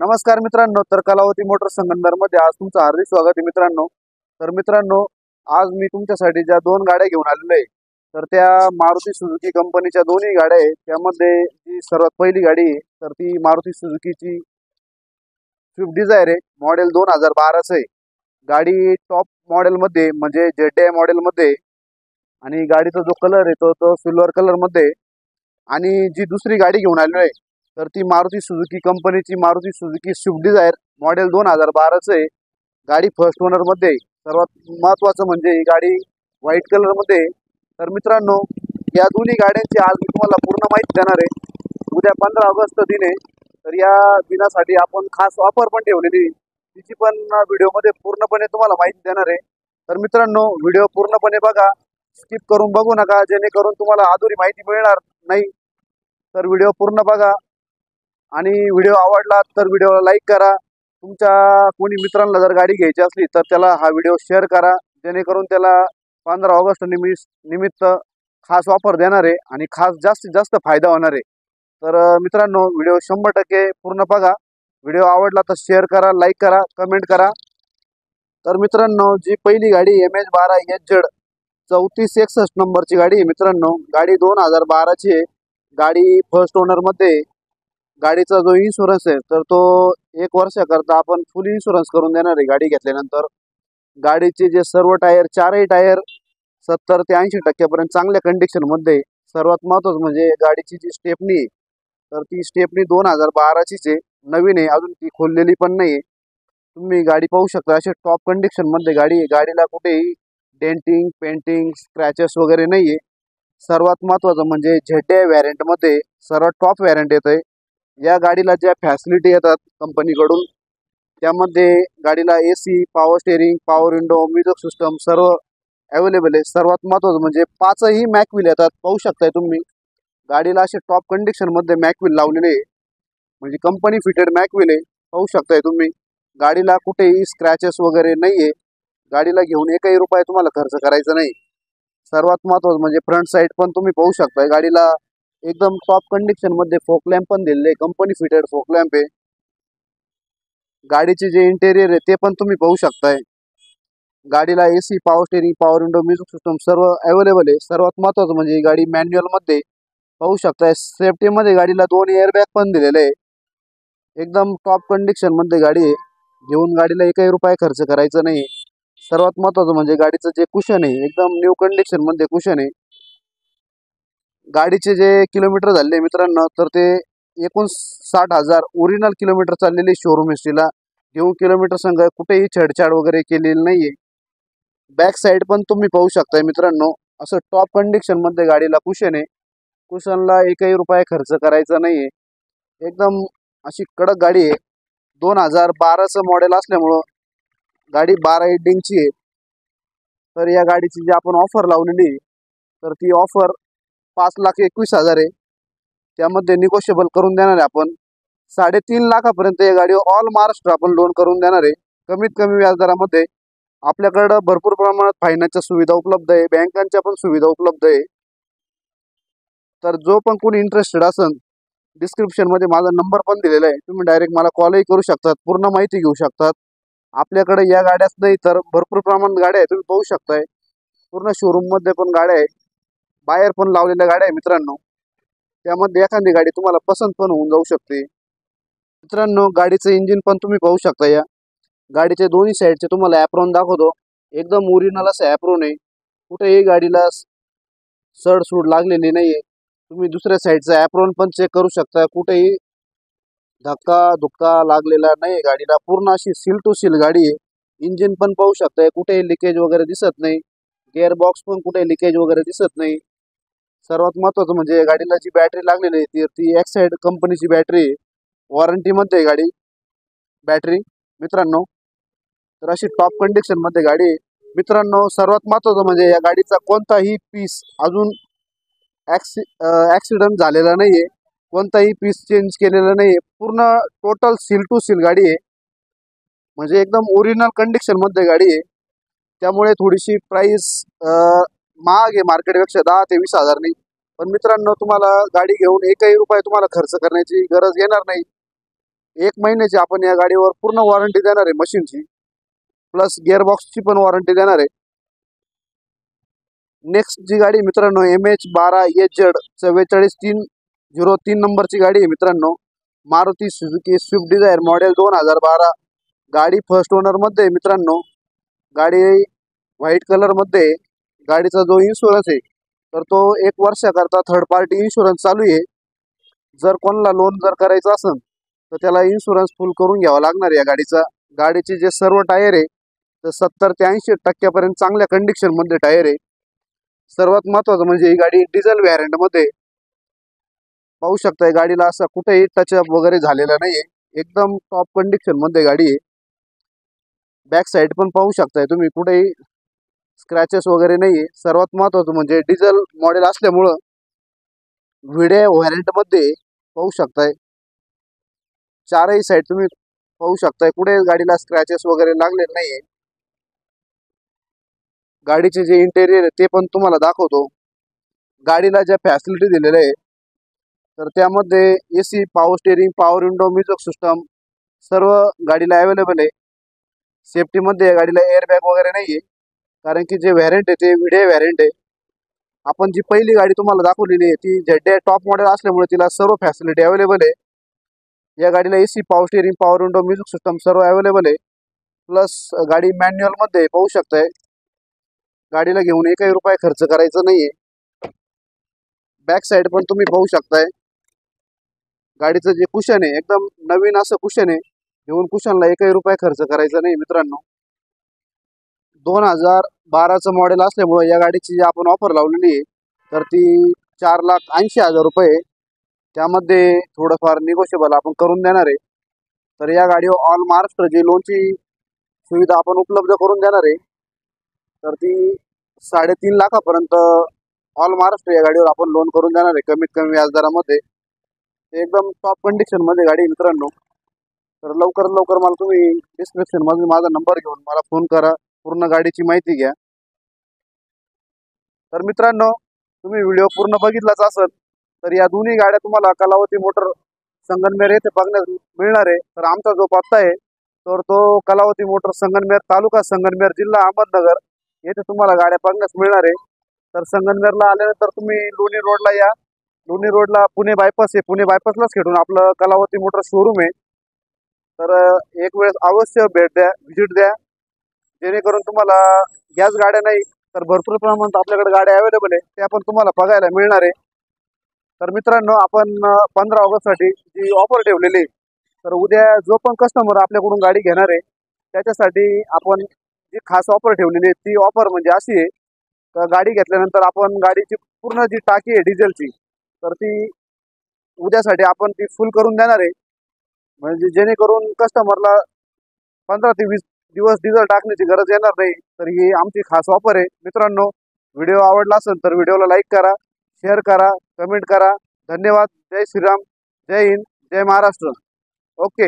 नमस्कार मित्रांनो, तर कलावती मोटर्स संगमनेरमध्ये आज तुमचं हार्दिक स्वागत आहे मित्रांनो। तर मित्रांनो, आज मी तुमच्यासाठी ज्या दोन गाड्या घेऊन आलेलो आहे, तर त्या मारुती सुझुकी कंपनीच्या दोन्ही गाड्या आहेत। त्यामध्ये जी सर्वात पहिली गाडी आहे तर ती मारुती सुझुकीची स्विफ्ट डिझायर आहे, मॉडेल 2012चं आहे। गाडी टॉप मॉडेलमध्ये म्हणजे ZDI मॉडेलमध्ये, आणि गाडीचा जो कलर आहे तो सिल्वर कलरमध्ये। आणि जी दुसरी गाडी घेऊन आलेलो आहे तर ती मारुती सुझुकी कंपनीची Maruti Suzuki Swift Dzire model 2012चं आहे। गाडी फर्स्ट ओनरमध्ये आहे। सर्वात महत्त्वाचं म्हणजे ही गाडी व्हाईट कलरमध्ये आहे। तर मित्रांनो, या दोन्ही गाड्यांची आज मी तुम्हाला पूर्ण माहिती देणार आहे। उद्या 15 ऑगस्ट दिन आहे, तर या दिनासाठी आपण खास ऑफर पण ठेवलेली आहे, तिची पण व्हिडिओमध्ये पूर्णपणे तुम्हाला माहिती देणार आहे। तर मित्रांनो, व्हिडिओ पूर्णपणे बघा, स्किप करून बघू नका, जेणेकरून तुम्हाला अधुरी माहिती मिळणार नाही। तर व्हिडिओ पूर्ण बघा, आणि व्हिडिओ आवडला तर व्हिडिओला लाईक करा। तुमच्या कोणी मित्रांना जर गाडी घ्यायची असली तर त्याला हा व्हिडिओ शेअर करा, जेणेकरून त्याला 15 ऑगस्ट निमित्त खास ऑफर देणार आहे आणि खास जास्तीत जास्त फायदा होणार आहे। तर मित्रांनो, व्हिडिओ 100% पूर्ण बघा। व्हिडिओ आवडला तर शेअर करा, लाईक करा, कमेंट करा। तर मित्रांनो, जी पहिली गाडी MH12HZ 3461 नंबरची गाडी आहे मित्रांनो। गाडी 2012ची आहे। गाडी फर्स्ट ओनरमध्ये। गाडीचा जो इन्शुरन्स आहे तर तो 1 वर्षाकरता आपण फुल इन्शुरन्स करून देणार आहे गाडी घेतल्यानंतर। गाडीचे जे सर्व टायर, चारही टायर 70 ते 80% पर्यंत चांगल्या कंडिशनमध्ये। सर्वात महत्त्वाचं म्हणजे गाडीची जी स्टेपनी आहे तर ती स्टेपनी 2012चीच आहे, नवीन आहे, अजून ती खोललेली पण नाही आहे। तुम्ही गाडी पाहू शकता, अशी टॉप कंडिशनमध्ये गाडी आहे। गाडीला कुठेही डेंटिंग, पेंटिंग, स्क्रॅचेस वगैरे नाही आहे। सर्वात महत्त्वाचं म्हणजे ZDI व्हॅरियंटमध्ये सर्वात टॉप व्हॅरियंट येतं आहे। या गाडीला ज्या फॅसिलिटी येतात कंपनीकडून, त्यामध्ये गाडीला AC, power steering, power window, music system सर्व अवेलेबल आहे। सर्वात महत्त्वाचं म्हणजे 5ही मॅक व्हील येतात, पाहू शकताय तुम्ही। गाडीला असे टॉप कंडिशनमध्ये मॅक व्हील लावलेले आहे, म्हणजे कंपनी फिटेड मॅक व्हील आहे, पाहू शकताय तुम्ही। गाडीला कुठेही स्क्रॅचेस वगैरे नाही आहे। गाडीला घेऊन एकही रुपया तुम्हाला खर्च करायचा नाही। सर्वात महत्त्वाचं म्हणजे फ्रंट साईड पण तुम्ही पाहू शकताय, गाडीला एकदम टॉप कंडिशनमध्ये फोक लॅम्प पण दिलेले, कंपनी फिटेड फोक लॅम्प आहे। गाडीचे जे इंटेरियर आहे ते पण तुम्ही पाहू शकताय। गाडीला AC, power steering, power window, music system सर्व अवेलेबल आहे। सर्वात महत्त्वाचं म्हणजे ही गाडी मॅन्युअलमध्ये, पाहू शकताय। सेफ्टीमध्ये गाडीला 2 एअरबॅग पण दिलेले आहे। एकदम टॉप कंडिशनमध्ये गाडी आहे, घेऊन गाडीला एकही रुपया खर्च करायचा नाही। सर्वात महत्त्वाचं म्हणजे गाडीचं जे कुशन आहे एकदम न्यू कंडिशनमध्ये कुशन आहे। गाडीचे जे किलोमीटर झाले मित्रांनो तर ते 59,000 ओरिजिनल किलोमीटर चाललेली शोरूम हिस्ट्रीला घेऊन, किलोमीटर संघ कुठेही छेडछाड वगैरे केलेली नाहीये। बॅक साईड पण तुम्ही पाहू शकताय मित्रांनो, असं टॉप कंडिशनमध्ये गाडीला कुशन आहे। कुशनला एकही रुपया खर्च करायचा नाहीये। एकदम अशी कडक गाडी आहे। 2012चं मॉडेल असल्यामुळं गाडी 12 एंडिंगची आहे। तर या गाडीची जी आपण ऑफर लावलेली आहे तर ती ऑफर 5,21,000 आहे। त्यामध्ये निगोशिएबल करून देणार आहे आपण। 3.5 लाखापर्यंत या गाडीवर ऑल महाराष्ट्र आपण लोन करून देणार आहे, कमीत कमी व्याजदरामध्ये। आपल्याकडं भरपूर प्रमाणात फायनान्सच्या सुविधा उपलब्ध आहे, बँकांच्या पण सुविधा उपलब्ध आहे। तर जो पण कोणी इंटरेस्टेड असेल, डिस्क्रिप्शनमध्ये माझा नंबर पण दिलेला आहे, तुम्ही डायरेक्ट मला कॉलही करू शकतात, पूर्ण माहिती घेऊ शकतात। आपल्याकडे या गाड्याच नाही तर भरपूर प्रमाणात गाड्या आहेत, तुम्ही पाहू शकताय। पूर्ण शोरूममध्ये पण गाड्या आहे, बाहेर पण लावलेल्या गाड्या आहे मित्रांनो। त्यामध्ये एखादी गाडी तुम्हाला पसंत पण होऊन जाऊ शकते मित्रांनो। गाडीचं इंजिन पण तुम्ही पाहू शकता। या गाडीचे दोन्ही साईडचे तुम्हाला ॲप्रॉन दाखवतो, एकदम ओरिजिनल असं ॲप्रॉन आहे, कुठेही गाडीला सडसूड लागलेली नाही आहे। तुम्ही दुसऱ्या साईडचा ॲप्रॉन पण चेक करू शकता, कुठेही धक्का धुक्का लागलेला नाही गाडीला, पूर्ण अशी सील टू सील गाडी आहे। इंजिन पण पाहू शकताय, कुठेही लिकेज वगैरे दिसत नाही। गिअर बॉक्स पण कुठे लिकेज वगैरे दिसत नाही। सर्वात महत्त्वाचं म्हणजे गाडीला जी बॅटरी लागलेली आहे ती एक्साइड कंपनीची बॅटरी आहे, वॉरंटीमध्ये आहे गाडी बॅटरी मित्रांनो। तर अशी टॉप कंडिशनमध्ये गाडी आहे मित्रांनो। सर्वात महत्त्वाचं म्हणजे या गाडीचा कोणताही पीस अजून ॲक्सिडेंट झालेला नाही आहे, कोणताही पीस चेंज केलेला नाही आहे, पूर्ण टोटल सील टू सील गाडी आहे, म्हणजे एकदम ओरिजिनल कंडिशनमध्ये गाडी आहे। त्यामुळे थोडीशी प्राईस महाग आहे मार्केटपेक्षा 10 ते 20,000 नाही। पण मित्रांनो, तुम्हाला गाडी घेऊन एकही रुपया तुम्हाला खर्च करण्याची गरज येणार नाही। 1 महिन्याची आपण या गाडीवर पूर्ण वॉरंटी देणार आहे मशीनची, प्लस गिअरबॉक्सची पण वॉरंटी देणार आहे. नेक्स्ट जी गाडी मित्रांनो MH12HZ 44303 नंबरची गाडी आहे मित्रांनो. Maruti Suzuki Swift Dzire model 2012. गाडी फर्स्ट ओनर मध्ये मित्रांनो. गाडी व्हाईट कलर मध्ये. गाडीचा जो इन्शुरन्स आहे तर तो 1 वर्षाकरता थर्ड पार्टी इन्शुरन्स चालू आहे. जर कोणाला लोन जर करायचं असेल तर त्याला इन्शुरन्स फुल करून घ्यावा लागणार आहे या गाडीचा. गाडीचे जे सर्व टायर आहे तर 70 ते 80% चांगल्या कंडिशन मध्ये टायर आहे. सर्वात महत्त्वाचं म्हणजे ही गाडी डिझेल व्हॅरियंट मध्ये. पाहू शकताय गाडीला असं कुठेही टचअप वगैरे झालेला नाहीये, एकदम टॉप कंडिशन मध्ये गाडी आहे. बॅक साईड पण पाहू शकताय तुम्ही, कुठेही स्क्रॅचेस वगैरे नाहीये. सर्वात महत्त्वाचं म्हणजे डिझेल मॉडेल असल्यामुळं व्हिडिओ व्हॅरियंट मध्ये पाहू शकताय. चारही साईड तुम्ही पाहू शकताय, कुठे गाडीला स्क्रॅचेस वगैरे लागलेले नाहीये. गाडीचे जे इंटेरियर आहे ते पण तुम्हाला दाखवतो. गाडीला ज्या फॅसिलिटी दिलेल्या आहे तर त्यामध्ये AC, power steering, power window, music system सर्व गाडीला अवेलेबल आहे. सेफ्टीमध्ये या गाडीला एअरबॅग वगैरे नाहीये, कारण की जे व्हॅरियंट आहे ते व्हिडिओ व्हॅरियंट आहे. आपण जी पहिली गाडी तुम्हाला दाखवलेली आहे ती ZD टॉप मॉडेल असल्यामुळे तिला सर्व फॅसिलिटी अवेलेबल आहे. या गाडीला AC, power steering, power window, music system सर्व अवेलेबल आहे. प्लस गाडी मॅन्युअल मध्ये पाहू शकताय. गाडीला घेऊन एकही रुपया खर्च करायचा नाहीये. बॅक साईड पण तुम्ही पाहू शकताय. गाडीचं जे कुशन आहे एकदम नवीन असं कुशन आहे. घेऊन कुशनला एकही रुपया खर्च करायचा नाही मित्रांनो. 2012चं मॉडेल असल्यामुळे या गाडीची जी आपण ऑफर लावलेली आहे तर ती 4,80,000 रुपये. त्यामध्ये थोडंफार निगोशिएबल आपण करून देणार आहे. तर या गाडीवर ऑल महाराष्ट्र जी लोनची सुविधा आपण उपलब्ध करून देणार आहे तर ती 3.5 लाखापर्यंत ऑल महाराष्ट्र या गाडीवर आपण लोन करून देणार आहे कमीत कमी व्याजदरामध्ये. एकदम टॉप कंडिशन मध्ये गाडी मित्रांनो. तर लवकरात लवकर मला तुम्ही डिस्क्रिप्शन मध्ये माझा नंबर घेऊन मला फोन करा, पूर्ण गाडीची माहिती घ्या. तर मित्रांनो तुम्ही व्हिडिओ पूर्ण बघितलाच असेल तर या दोन्ही गाड्या तुम्हाला कलावती मोटर संगमनेर येथे बघण्यास मिळणार आहे. तर आमचा जो पत्ता आहे तर तो कलावती मोटर संगमनेर, तालुका संगमनेर, जिल्हा अहमदनगर येथे तुम्हाला गाड्या बघण्यास मिळणार आहे. तर संगमनेरला आल्यानंतर तुम्ही लोणी रोडला या. लोणी रोडला पुणे बायपास आहे, पुणे बायपासलाच खेळून आपलं कलावती मोटर शोरूम आहे. तर एक वेळेस अवश्य भेट द्या, व्हिजिट द्या, जेणेकरून तुम्हाला गॅस गाड्या नाही तर भरपूर प्रमाणात आपल्याकडे गाड्या अवेलेबल आहे त्या पण तुम्हाला बघायला मिळणार आहे. तर मित्रांनो आपण 15 ऑगस्टसाठी जी ऑफर ठेवलेली आहे तर उद्या जो पण कस्टमर आपल्याकडून गाडी घेणार आहे त्याच्यासाठी आपण जी खास ऑफर ठेवलेली आहे ती ऑफर म्हणजे अशी आहे तर गाडी घेतल्यानंतर आपण गाडीची पूर्ण जी टाकी आहे डिझेलची तर ती उद्यासाठी आपण ती फुल करून देणार आहे. म्हणजे जेणेकरून कस्टमरला 15 ते 20 दिवस डिझेल टाकण्याची गरज येणार नाही. तर ही आमची खास ऑफर आहे मित्रांनो. व्हिडिओ आवडला असेल तर व्हिडिओला लाईक करा, शेअर करा, कमेंट करा. धन्यवाद. जय श्रीराम, जय हिंद, जय महाराष्ट्र. ओके.